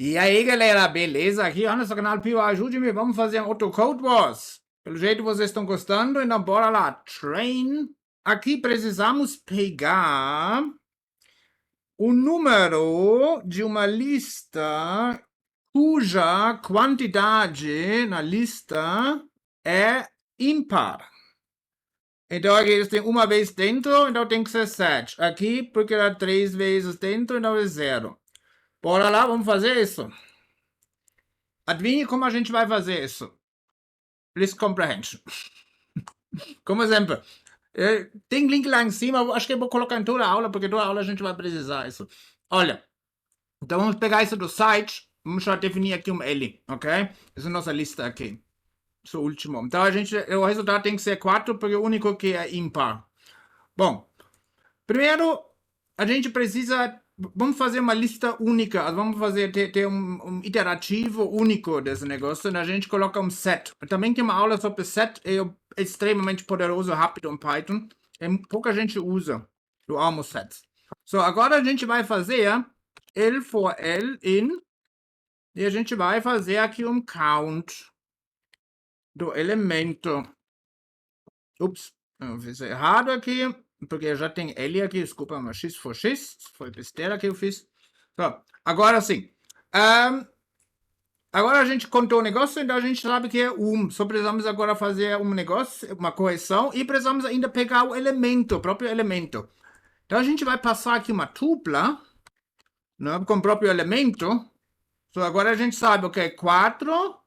E aí, galera, beleza? Aqui é o nosso canal Pio, ajude-me, vamos fazer um outro Codewars. Pelo jeito vocês estão gostando, então bora lá. Train. Aqui precisamos pegar o número de uma lista cuja quantidade na lista é ímpar. Então aqui eles têm uma vez dentro, então tem que ser 7. Aqui, porque dá 3 vezes dentro, então é 0. Bora lá, vamos fazer isso. Adivinhe como a gente vai fazer isso? List Comprehension. Como exemplo. Tem link lá em cima, acho que eu vou colocar em toda a aula, porque toda a aula a gente vai precisar isso. Olha, então vamos pegar isso do site, vamos já definir aqui um L, ok? Essa é a nossa lista aqui. Isso é o último. Então o resultado tem que ser 4, porque o único que é ímpar. Bom, primeiro a gente precisa. Vamos fazer uma lista única, vamos fazer ter um iterativo único desse negócio, e a gente coloca um set. Também tem uma aula sobre set, é extremamente poderoso, rápido em Python. Pouca gente usa. Eu amo sets. So, agora a gente vai fazer L for L in, e a gente vai fazer aqui um count do elemento. Ups, eu fiz errado aqui. Porque já tem L aqui, desculpa, mas X for X, foi besteira que eu fiz. So, agora sim. Agora a gente contou o negócio, então a gente sabe que é só precisamos agora fazer um negócio, uma correção, e precisamos ainda pegar o elemento, o próprio elemento. Então a gente vai passar aqui uma tupla, né, com o próprio elemento. So, agora a gente sabe o que é 4,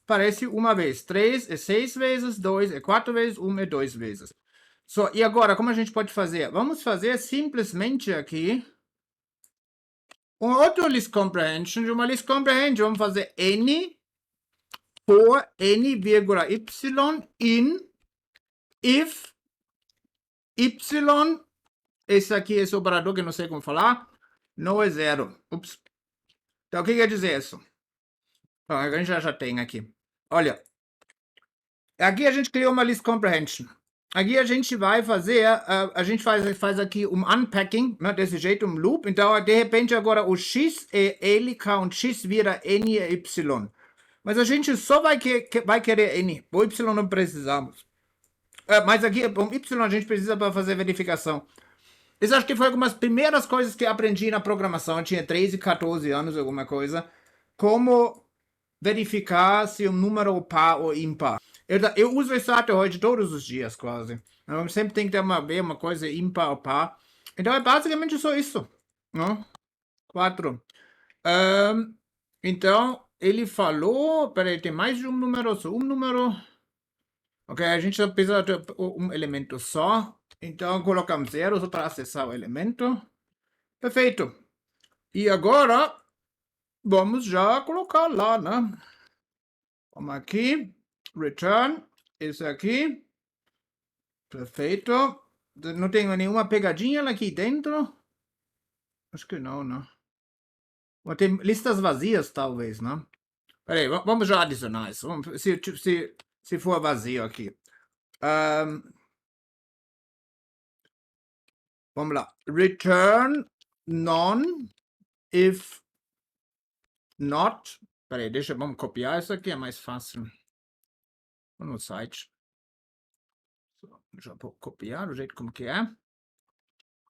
aparece uma vez. 3 é 6 vezes, 2 é 4 vezes, 1 é 2 vezes. So, e agora, como a gente pode fazer? Vamos fazer simplesmente aqui um outro list comprehension. De uma list comprehension, vamos fazer n for n, y in if y, esse aqui é esse operador que eu não sei como falar, não é 0. Ups. Então, o que quer dizer isso? Então, a gente já tem aqui. Olha, aqui a gente criou uma list comprehension. Aqui a gente vai fazer, a gente faz aqui um unpacking, né, desse jeito, um loop. Então, de repente, agora o x é L count x vira n é y. Mas a gente só vai querer n, o y não precisamos. Mas aqui, o y a gente precisa para fazer verificação. Isso acho que foi algumas primeiras coisas que aprendi na programação. Eu tinha 13, 14 anos, alguma coisa. Como verificar se um número é par ou ímpar. Eu uso isso até hoje todos os dias, quase. Eu sempre tem que ter uma coisa ímpar ou par. Então é basicamente só isso. Né? 4. Então, ele falou. Peraí, tem mais de um número, só um número. Ok, a gente só precisa de um elemento só. Então, colocamos 0 só para acessar o elemento. Perfeito. E agora, vamos já colocar lá, né? Vamos aqui. Return. Esse aqui. Perfeito. Não tem nenhuma pegadinha aqui dentro? Acho que não, né? Tem listas vazias, talvez, né? Peraí, vamos já adicionar isso. Se for vazio aqui. Vamos lá. Return none if not. Peraí, vamos copiar isso aqui, é mais fácil. No site. Deixa eu copiar do jeito como que é.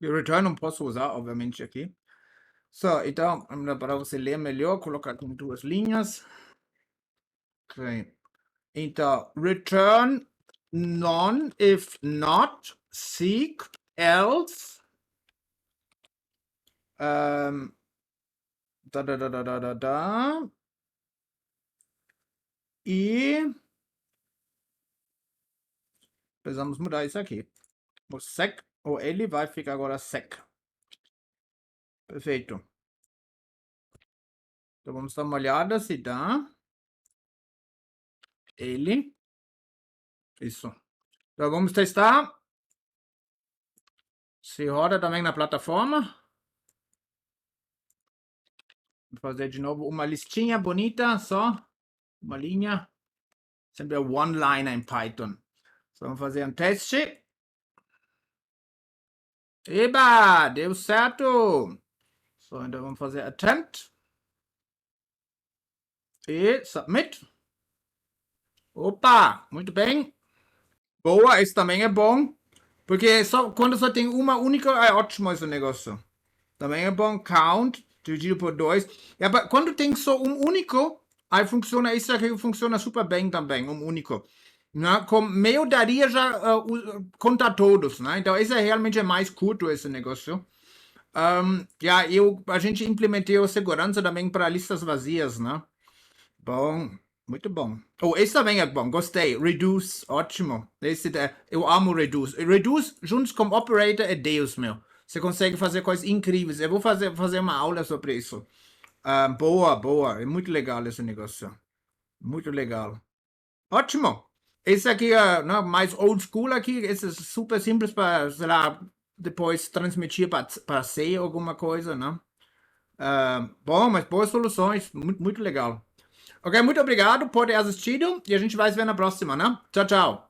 E o return não posso usar, obviamente, aqui. Então, para você ler melhor, colocar com 2 linhas. Ok. Então, return none if not, seek, else. E precisamos mudar isso aqui. O sec, ou ele vai ficar agora sec. Perfeito. Então vamos dar uma olhada se dá. Ele. Isso. Então vamos testar. Se roda também na plataforma. Vou fazer de novo uma listinha bonita, só. Uma linha. Sempre one-liner em Python. So, vamos fazer um teste. Eba, deu certo. So, então vamos fazer attempt. E submit. Opa, muito bem. Boa, esse também é bom. Porque quando só tem uma única, é ótimo esse negócio. Também é bom. Count, dividido por 2. Ja, mas quando tem só um único, aí funciona, isso aqui funciona super bem também, um único. Né? Com meio daria já contar todos, né? Então, esse é realmente mais curto, esse negócio. Ja, a gente implementou segurança também para listas vazias, né? Bom, muito bom. Oh, esse também é bom, gostei. Reduce, ótimo. Eu amo Reduce. Reduce, juntos com Operator, é Deus, meu. Você consegue fazer coisas incríveis. Eu vou fazer uma aula sobre isso. Boa, boa. É muito legal esse negócio. Muito legal. Ótimo. Esse aqui é mais old school aqui. Esse é super simples para, sei lá, depois transmitir para C alguma coisa, né? Bom, mas boas soluções. Muito, muito legal. Ok, muito obrigado por ter assistido e a gente vai se ver na próxima, né? Tchau, tchau.